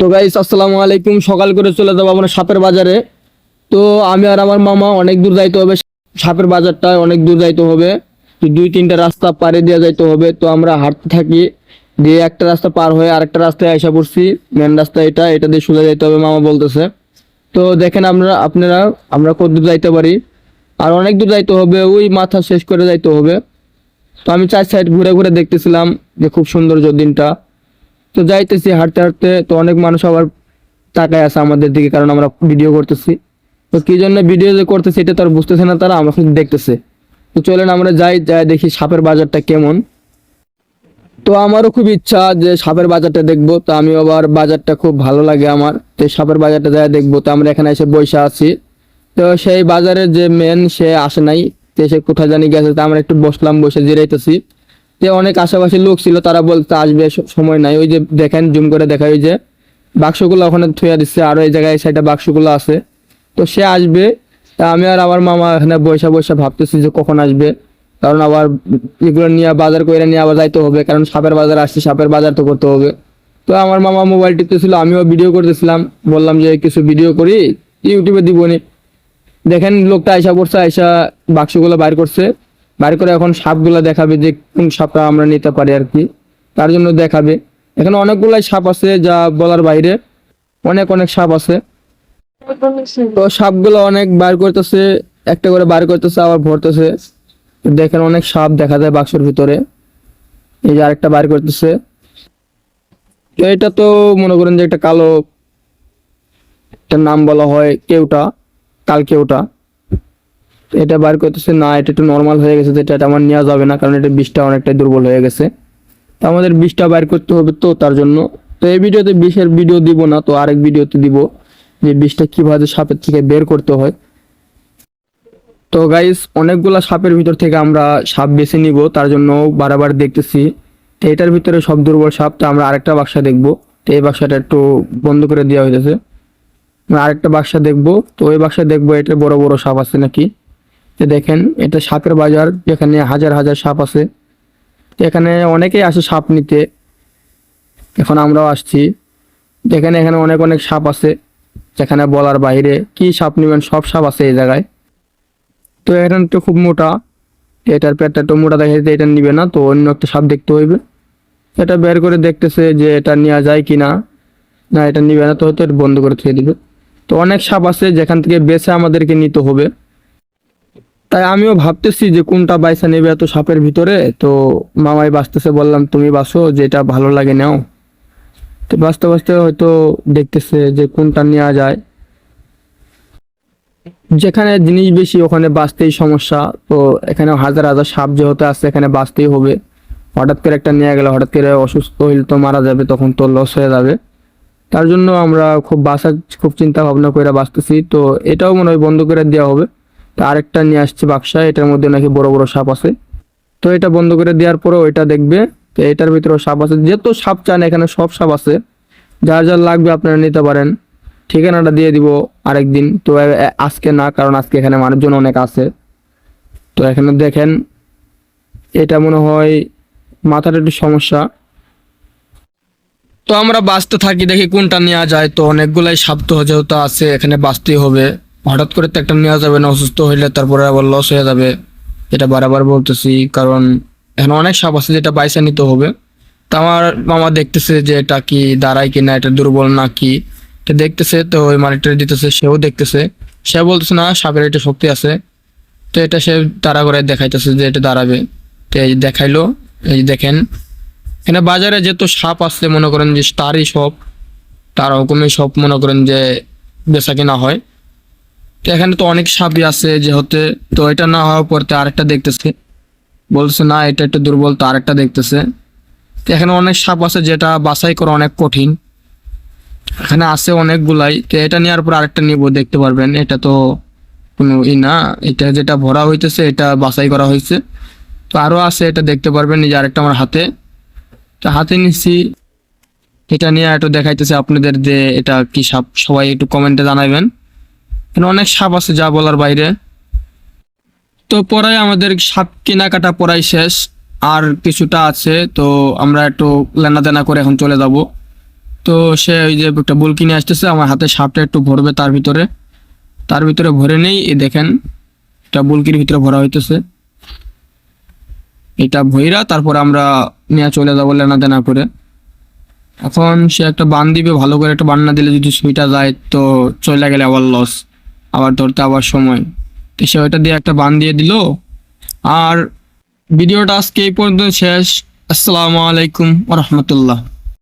তো গাইস আসসালামু আলাইকুম। সকাল করে চলে যাবো আমরা সাপের বাজারে। তো আমি আর আমার মামা অনেক দূর যাইতে হবে, সাপের বাজারটা অনেক দূর যাইতে হবে। তো দুই তিনটা রাস্তা পাড়ে দিয়ে যাইতে হবে। তো আমরা হাঁটতে থাকি, দিয়ে একটা রাস্তা পার হয়ে আরেকটা রাস্তায় আইসা পড়ছি। মেন রাস্তা এটা এটা দিয়ে সোজা যাইতে হবে মামা বলতেছে। তো দেখেন আমরা কত দূর যাইতে পারি। আর অনেক দূর যাইতে হবে, ওই মাথা শেষ করে যাইতে হবে। তো আমি চার সাইড ঘুরে ঘুরে দেখতেছিলাম যে খুব সৌন্দর্য দিনটা। তো যাইতেছি হাঁটতে হাঁটতে, তো অনেক মানুষ আবার তাকায় আছে আমাদের দিকে, কারণ আমরা ভিডিও করতেছি। তো কি জন্য ভিডিও যে করতেছি এটা তো আর বুঝতেছে না তারা, আমরা শুধু দেখতেছে। তো চলেন আমরা যাই, যাই দেখি সাপের বাজারটা কেমন। তো আমারও খুব ইচ্ছা যে সাপের বাজারটা দেখবো। তো আমি আবার বাজারটা খুব ভালো লাগে আমার, তো এই সাপের বাজারটা যাই দেখবো। তো আমরা এখানে এসে বসে আছি। তো সেই বাজারের যে মেন সে আসে নাই, তো সে কোথায় জানি গেছে। তো আমরা একটু বসলাম, বসে জিরাইতেছি। যে অনেক আশেপাশে লোক ছিল, তারা বলতে আসবে, সময় নাই। ওই যে দেখেন জুম করে দেখায়, ওই যে বাক্সগুলো ওখানে থুয়া দিচ্ছে, আর ওই জায়গায় সাইডে বাক্সগুলো আছে। তো সে আসবে। তা আমি আর আমার মামা এখানে বসে বসে ভাবতেছি যে কখন আসবে, কারণ আবার এগুলো নিয়ে বাজার করে নিয়ে আবার যাইতে হবে, কারণ সাপের বাজার আসছে, সাপের বাজার তো করতে হবে। তো আমার মামা মোবাইল টিপতেছিল, আমিও ভিডিও করতেছিলাম। বললাম যে কিছু ভিডিও করি, ইউটিউবে দিবনি। দেখেন লোকটা আইসা পড়ছে, আইসা বাক্সগুলো বাইর করছে। বাইর করে এখন সাপগুলো দেখাবে যে কোন সাপটা আমরা নিতে পারি আর কি, তার জন্য দেখাবে। এখানে অনেকগুলাই সাপ আছে, যা বলার বাইরে। অনেক অনেক সাপ আছে। তো সাপগুলো অনেক বার করতেছে, একটা করে বার করতেছে আবার ভরতেছে। দেখেন অনেক সাপ দেখা যায় বাক্সের ভিতরে। এই যে আরেকটা বার করতেছে। তো এটা তো মনে করেন যে একটা কালো, একটা নাম বলা হয় কেউটা, কাল কেউটা। এটা বার করতেছে না, এটা একটু নর্মাল হয়ে গেছে, যেটা এটা আমার নেওয়া যাবে না, কারণ এটা বিষটা অনেকটাই দুর্বল হয়ে গেছে। তো আমাদের বিষটা বাইর করতে হবে, তো তার জন্য। তো এই ভিডিওতে বিষের ভিডিও দিব না, তো আরেক ভিডিওতে দিব যে বিষটা কিভাবে সাপের থেকে বের করতে হয়। তো গাইস অনেকগুলা সাপের ভিতর থেকে আমরা সাপ বেছে নিব, তার জন্য বারবার দেখতেছি। তো এটার ভিতরে সব দুর্বল সাপ। তো আমরা আরেকটা বাক্সা দেখবো। তো এই বাক্সাটা একটু বন্ধ করে দেওয়া হয়েছে। আমরা আরেকটা বাক্সা দেখবো। তো ওই বাক্সা দেখবো এটা বড় বড় সাপ আছে নাকি। তো দেখেন এটা সাপের বাজার, যেখানে হাজার হাজার সাপ আছে। তো এখানে অনেকেই আসে সাপ নিতে, এখন আমরাও আসছি। দেখেন এখানে অনেক অনেক সাপ আছে, যেখানে বলার বাইরে। কি সাপ নিবেন, সব সাপ আছে এই জায়গায়। তো এখানে তো খুব মোটা, এটার পেটটা একটু মোটা দেখা যাচ্ছে, এটা নিবে না, তো অন্য একটা সাপ দেখতে হইবে। এটা বের করে দেখতেছে যে এটা নেওয়া যায় কি না। না, এটা নিবে না, তো হয়তো এটা বন্ধ করে থুয়ে দিবে। তো অনেক সাপ আছে যেখান থেকে বেছে আমাদেরকে নিতে হবে। তাই আমিও ভাবতেছি যে কোনটা বাইসা নেবে এত সাপের ভিতরে। তো মামাই বাঁচতেছে, বললাম তুমি বাসো, যেটা ভালো লাগে নাও। তো বাঁচতে বাঁচতে হয়তো দেখতেছে যে কোনটা নেওয়া যায়। যেখানে জিনিস বেশি ওখানে বাঁচতেই সমস্যা। তো এখানে হাজার হাজার সাপ যেহেতু আছে, এখানে বাঁচতেই হবে। হঠাৎ করে একটা নিয়ে গেলে, হঠাৎ করে অসুস্থ হইলে তো মারা যাবে, তখন তো লস হয়ে যাবে। তার জন্য আমরা খুব চিন্তা ভাবনা করে বাঁচতেছি। তো এটাও মনে হয় বন্ধ করে দেওয়া হবে। তো আরেকটা নিয়ে আসছে বাক্সা, এটার মধ্যে নাকি বড় বড় সাপ আছে। তো এটা বন্ধ করে দেওয়ার পরে ওইটা দেখবে। তো এটার ভিতরে সাপ আছে, যেহেতু সাপ চান এখানে সব সাপ আছে। যার যার লাগবে আপনারা নিতে পারেন। ঠিকানাটা দিয়ে দিব আরেকদিন। তো আজকে না, কারণ আজকে এখানে মানুষজন অনেক আছে। তো এখানে দেখেন এটা মনে হয় মাথার একটু সমস্যা। তো আমরা বাঁচতে থাকি, দেখি কোনটা নেওয়া যায়। তো অনেকগুলাই সাপ তো যেহেতু আছে, এখানে বাঁচতেই হবে। হঠাৎ করে তো একটা নেওয়া যাবে না, অসুস্থ হইলে তারপরে আবার লস হয়ে যাবে। এটা বারবার বলতেছি, কারণ এখানে অনেক সাপ আছে যেটা বাইসা নিতে হবে। তো আমার মামা দেখতেছে যে এটা কি দাঁড়ায় কিনা, এটা দুর্বল না কি, এটা দেখতেছে। তো ওই মালিকটা দিতেছে, সেও দেখতেছে। সে বলতেছে না, সাপের এটা শক্তি আছে। তো এটা সে তাড়া করে দেখাইতেছে যে এটা দাঁড়াবে। তো এই দেখাইলো। এই দেখেন এখানে বাজারে যেহেতু সাপ আসলে মনে করেন যে তারই সব, তার হুকুমে সব মনে করেন যে বেচা কিনা হয়। তো এখানে তো অনেক সাপই আছে যেহেতু। তো এটা না হওয়ার পর তো আরেকটা দেখতেছে, বলছে না এটা একটু দুর্বল, তো আরেকটা দেখতেছে। তো এখানে অনেক সাপ আছে যেটা বাছাই করা অনেক কঠিন। এখানে আছে অনেকগুলাই। তো এটা নেওয়ার পর আরেকটা নিব, দেখতে পারবেন। এটা তো কোনো না, এটা যেটা ভরা হইতেছে এটা বাছাই করা হয়েছে। তো আরো আছে, এটা দেখতে পারবেন। এই যে আরেকটা আমার হাতে, তো হাতে নিচ্ছি। এটা নিয়ে একটু দেখাইতেছে আপনাদের যে এটা কি সাপ, সবাই একটু কমেন্টে জানাবেন। এখানে অনেক সাপ আছে যা বলার বাইরে। তো পরে আমাদের সাপ কেনাকাটা পড়াই শেষ, আর কিছুটা আছে। তো আমরা একটু লেনাদেনা করে এখন চলে যাব। তো সে ওই যে একটা বুল কিনে আসতেছে, আমার হাতে সাপটা একটু ভরবে তার ভিতরে ভরে নেই। এই দেখেন এটা বুলকির ভিতরে ভরা হইতেছে, এটা ভইরা তারপর আমরা নিয়ে চলে যাবো লেনা দেনা করে। এখন সে একটা বান দিবে, ভালো করে একটা বান না দিলে যদি সুইটা যায় তো চলে গেলে আবার লস, আবার ধরতে আবার সময়। তো সে ওইটা দিয়ে একটা বান দিয়ে দিল। আর ভিডিওটা আজকে এই পর্যন্ত শেষ। আসসালামু আলাইকুম ওয়া রাহমাতুল্লাহ।